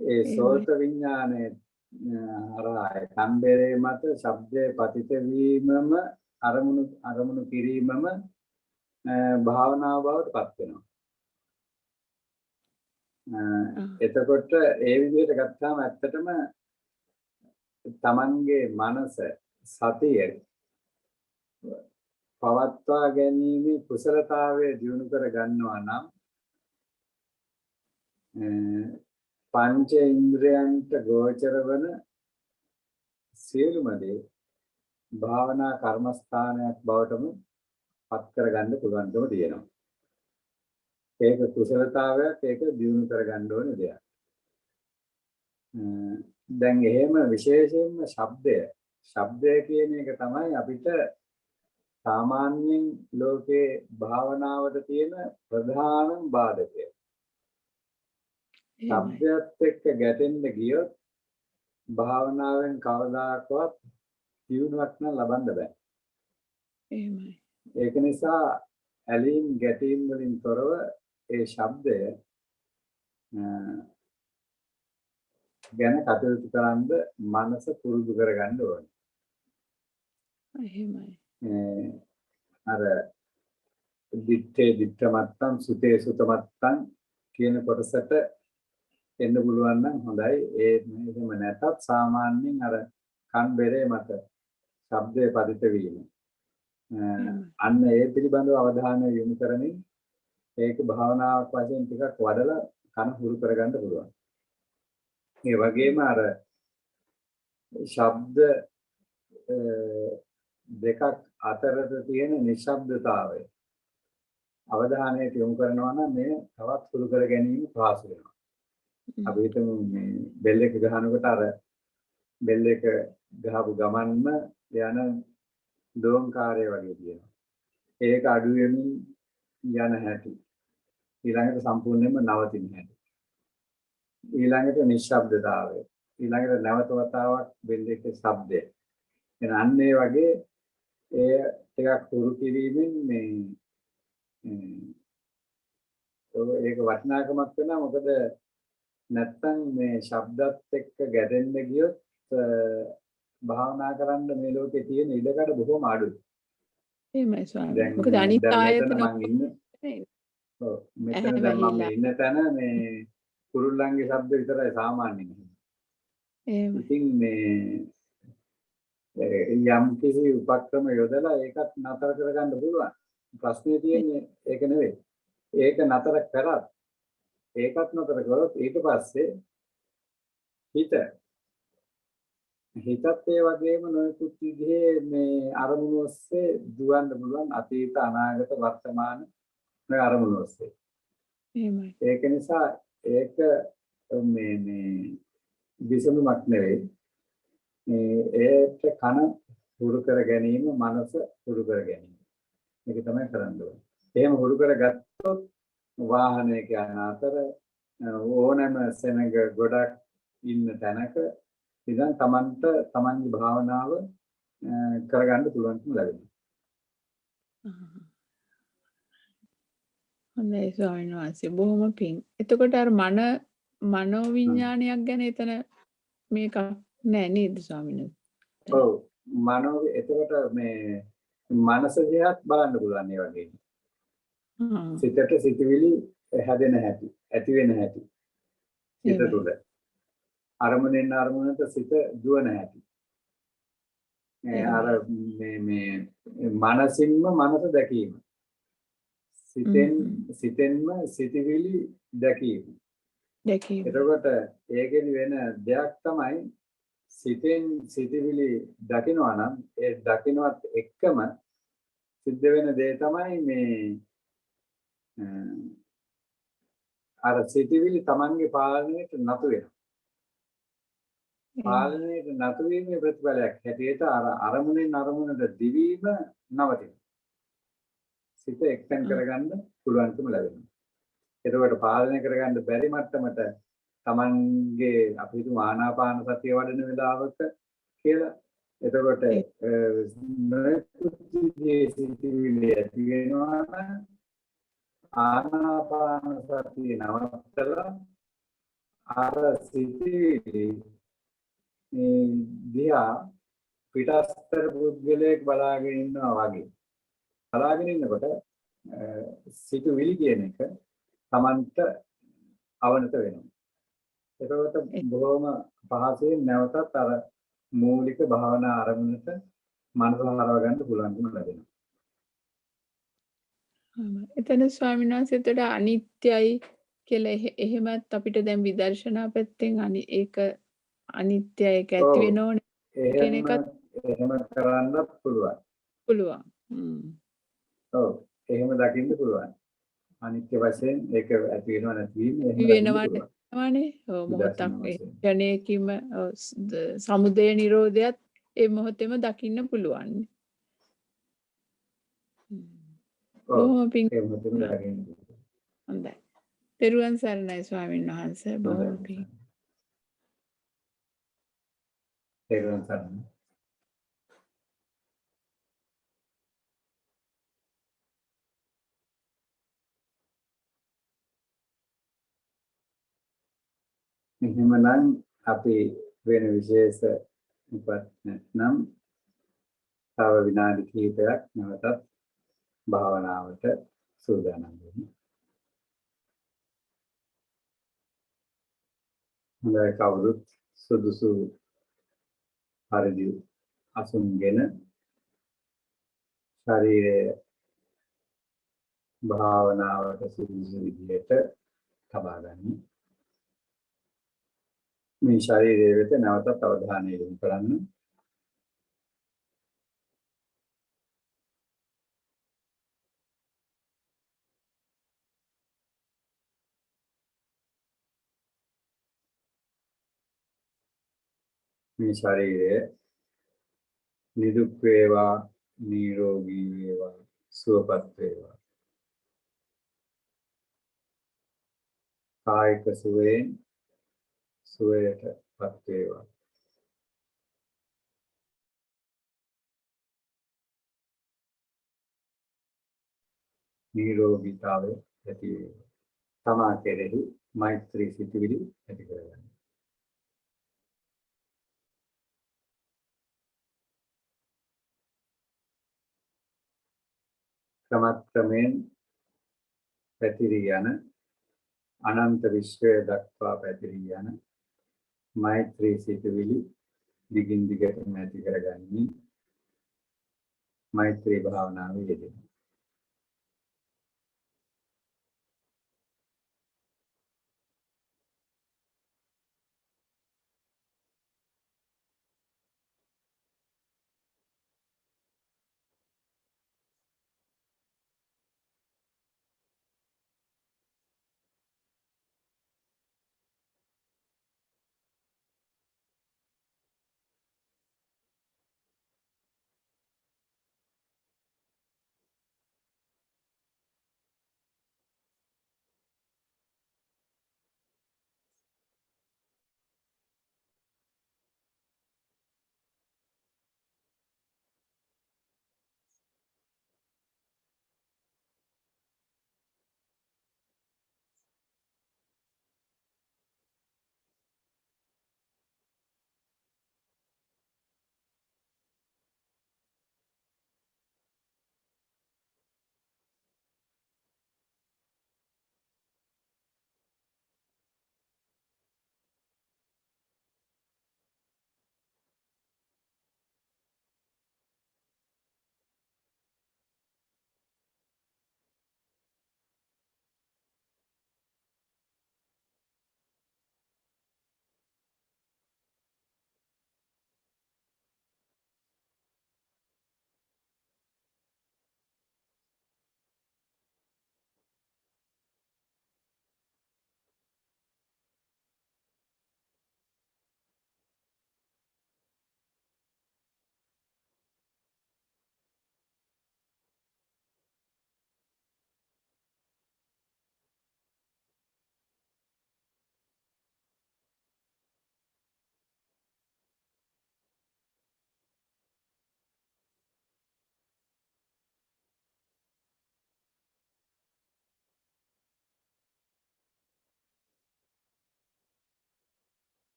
ඒ සෝත විඥානයේ හරහා කම්බරේ මත ශබ්දයේ පතිත වීමම අරමුණු කිරීමම භාවනාව බවට පත් වෙනවා. එතකොට ඒ විදිහට ගත්තාම ඇත්තටම තමන්ගේ මනස සතිය පවත්වා ගැනීමේ කුසලතාවය දියුණු කර ගන්නවා නම් පංච ඉන්ද්‍රයන්ට ගෝචර වන සියලුම දේ භාවනා කර්මස්ථානයක් බවටම පත් කරගන්න පුළුවන්කම තියෙනවා. ඒක කුසලතාවයක්, ඒක දියුණු කරගන්න ඕන දෙයක්. දැන් එහෙම විශේෂයෙන්ම ශබ්දය කියන එක තමයි අපිට සාමාන්‍යයෙන් ලෝකේ භාවනාවට තියෙන ප්‍රධානම බාධකය. එහෙමයි. ශබ්දයත් එක්ක ගැටෙන්න ගියොත් භාවනාවෙන් කවදාකවත් දියුණුවක් නම් ලබන්න බෑ. එහෙමයි. ඒක නිසා ඇලීම් ගැටීම් වලින් තොරව ඒ ශබ්දය ගැන කටයුතු කරන්න මනස පුරුදු කරගන්න ඕනේ. එහෙමයි. අර දිත්තේ දිත්ත මත්තම් සුතේ සුත මත්තම් කියන කොටසට එන්න පුළුවන් නම් හොඳයි. එහෙම නැතත් සාමාන්‍යයෙන් අර කන් බෙරේ මත ශබ්දයේ පදිත වීම. අන්න ඒ පිළිබඳව අවධානය යොමු කරමින් ඒක භාවනාවක් වශයෙන් ටිකක් වඩලා කන හුරු කරගන්න පුළුවන්. ඒ වගේම අර ශබ්ද දෙකක් අතරට තියෙන නිශ්ශබ්දතාවය අවධානයට යොමු කරනවා නම් මේ තවත් හුරු කර ගැනීම පහසු වෙනවා. අපි හිතමු මේ බෙල් එක ගහනකොට අර බෙල් එක ගහපු ගමන්ම යන දෝංකාරය වගේ තියෙනවා. ඒක අඩු වෙමින් යන හැටි. ඊළඟට සම්පූර්ණයෙන්ම නවතින හැටි. ඊළඟට නිශ්ශබ්දතාවය. ඊළඟට නැවත වතාවක් බෙල් එකේ ශබ්දය. එන අන්න ඒ වගේ ඒ ටිකක් හුරු කිරීමෙන් මේ ඒක වටිනාකමක් වෙනවා. මොකද නැත්තම් මේ ශබ්දත් එක්ක ගැටෙන්න ගියොත් භාවනා කරන්න මේ ලෝකේ තියෙන ඉඩකඩ බොහොම අඩුයි. එහෙමයි ස්වාමීනි. මොකද අනිත් ආයතන මෙතන දැන් මම ඉන්න තැන මේ කුරුල්ලන්ගේ ශබ්ද විතරයි සාමාන්‍යයෙන්. ඉතින් මේ යම් කිසි උපක්‍රම යොදලා ඒකත් නතර කරගන්න පුළුවන්. ප්‍රශ්නේ තියෙන්නේ ඒක නෙවෙයි. ඒක නතර කරත් ඒකත් නතර කරොත් ඊට පස්සේ හිතත් ඒ වගේම නොයෙකුත් විදිහේ මේ අරමුණු ඔස්සේ දුවන්න පුළුවන්. අතීත අනාගත වර්තමාන මේ අරමුණු ඔස්සේ. එහෙමයි. ඒක නිසා ඒක මේ විසඳුමක් නෙවෙයි. ඒට කන හුරු කර ගැනීම, මනස හුරු කර ගැනීම. මේක තමයි කරන්න ඕනේ. එහෙම හුරු කරගත්තොත් වාහනයක යන අතර ඕනෑම සෙනඟ ගොඩක් ඉන්න තැනක ඉතින් තමන්ගේ භාවනාව කරගන්න පුළුවන්කම ලැබෙනවා. හොඳයි ස්වාමීන් වහන්සේ. බොහොම පිං. එතකොට අර මනෝ විඥානයක් ගැන එතන මේක නෑ නේද ස්වාමීන් වහන්සේ? ඔව්. එතකොට මේ මනස දිහාත් බලන්න පුළුවන් ඒ වගේ. සිතට සිතුවිලි හැදෙන හැටි, ඇති වෙන හැටි. සිත තුළ. අරමුණෙන් අරමුණට සිත දුවන හැටි. අර මේ මනසින්ම මනස දැකීම. සිතෙන්ම සිතවිලි දැකීම. එතකොට ඒකෙදි වෙන දෙයක් තමයි සිතෙන් සිතවිලි දකිනවා නම් ඒ දකින්නවත් එක්කම සිද්ධ වෙන දේ තමයි මේ අර සිතවිලි Tamange පාලනයට නතු වෙනවා. පාලනයට නතු වීමේ ප්‍රතිඵලයක් හැටියට අර අරමුණෙන් අරමුණට දිවීම නවතිනවා. සිත එක්තෙන් කරගන්න පුළුවන්කම ලැබෙනවා. එතකොට පාලනය කරගන්න බැරි මට්ටමට Tamange අපි හිතමු ආනාපාන සතිය වඩන වෙලාවක කියලා. එතකොට සිතවිලි ඇති වෙනවා නම් ආනාපාන සතිය නවත්තලා අර සිතවිලි දිහා පිටස්තර පුද්ගලයෙක් බලාගෙන ඉන්නවා වගේ. බලාගෙන ඉන්නකොට සිතුවිලි කියන එක Tamanට අවනත වෙනවා. එතකොට බොහොම පහසුවෙන් නැවතත් අර මූලික භාවනා ආරම්භනට මනස හරව ගන්න පුළුවන්කම ලැබෙනවා. එතන ස්වාමීන් වහන්සේට අනිත්‍යයි කියලා එහෙමත් අපිට දැන් විදර්ශනා පැත්තෙන් ඒක අනිත්‍යයි ඒක ඇති වෙනෝනේ කියන එකත් එහෙම කරන්නත් පුළුවන්. ඔව් එහෙම දකින්න පුළුවන්. අනිත්‍ය වශයෙන් ඒක ඇති වෙනව නැති වෙනවනේ. ඔව් මොහොතක් ක්ෂණයකින්ම සමුදය නිරෝධයත් ඒ මොහොතේම දකින්න පුළුවන්. බොහොම පිං. හොඳයි. තෙරුවන් සරණයි ස්වාමීන් වහන්සේ. බොහොම පිං. තෙරුවන් සරණයි. එහෙමනම් අපි වෙන විශේෂ උපත් නැත්නම් තව විනාඩි කිහිපයක් නැවතත් භාවනාවට සූදානම් වෙමු. හොඳයි, කවුරුත් සුදුසු පරිදි අසුන්ගෙන ශරීරය භාවනාවට සුදුසු විදිහට තබා ගන්න. මේ ශරීරය වෙත නැවතත් අවධානය යොමු කරන්න. මේ ශරීරය නිදුක් වේවා, නිරෝගී වේවා, සුවපත් වේවා. කායික සුවයෙන් සුවයටපත් වේවා. නිරෝගීතාවය ඇති වේවා. තමා කෙරෙහි මෛත්‍රී සිතුවිලි ඇති කරගන්න. ක්‍රමයෙන් පැතිරී යන අනන්ත විශ්වය දක්වා පැතිරී යන මෛත්‍රී සිතුවිලි දිගින් දිගටම ඇති කරගන්නේ මෛත්‍රී භාවනාවේ යෙදෙන.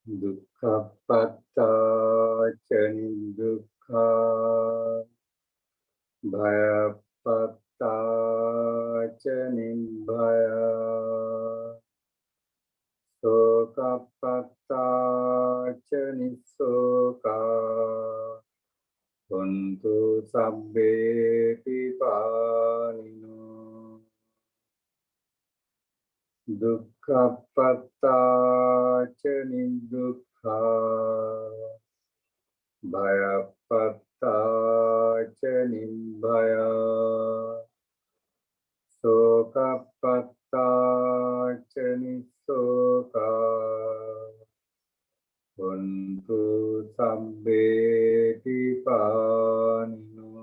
දුක්ඛප්පත්තාච නිදුක්ඛා භයප්පත්තාච නිබ්භයා සෝකප්පත්තාච නිස්සෝකා හොන්තු සබ්බේ පිපානිනෝ දුක්ඛප්පත්තාච නිදුක්ඛා භයප්පත්තාච නිබ්භයා සෝකප්පත්තාච නිස්සෝකා හොන්තු සබ්බේ පිපානිනෝ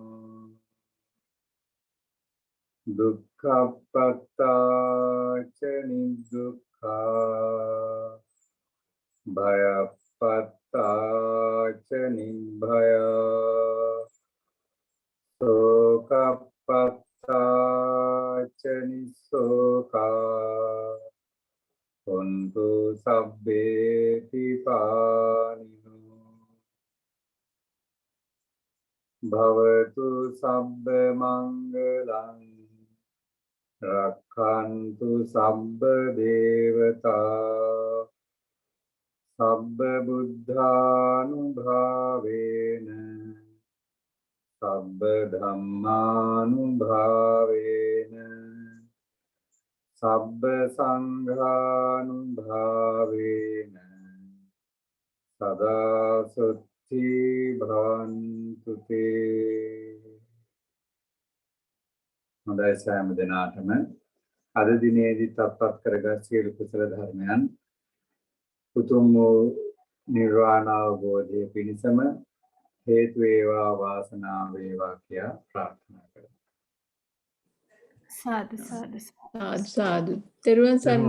දුක්ඛප්පත්තාච නිදුක්ඛා භයප්පත්තාච නිබ්භයා සෝකප්පත්තාච නිස්සෝකා හොන්තු සබ්බේ පිපානිනෝ භවතු සබ්බ මංගලං රක්ඛන්තු සබ්බ දේවතා සබ්බ බුද්ධානුභාවේන සබ්බ ධම්මානුභාවේන සබ්බ සංඝානුභාවේන සදා සුත්ති භවන්තු තේ. හොඳයි සෑම දිනාටම අද දිනේදී තත්පත් කරගත් සියලු කුසල ධර්මයන් උතුම් වූ නිර්වාණ අවබෝධය පිණිසම හේතු වේවා වාසනාව වේවා කියා ප්‍රාර්ථනා කරමි. සාදු සාදු සාදු සාදු. තෙරුවන් සරණයි.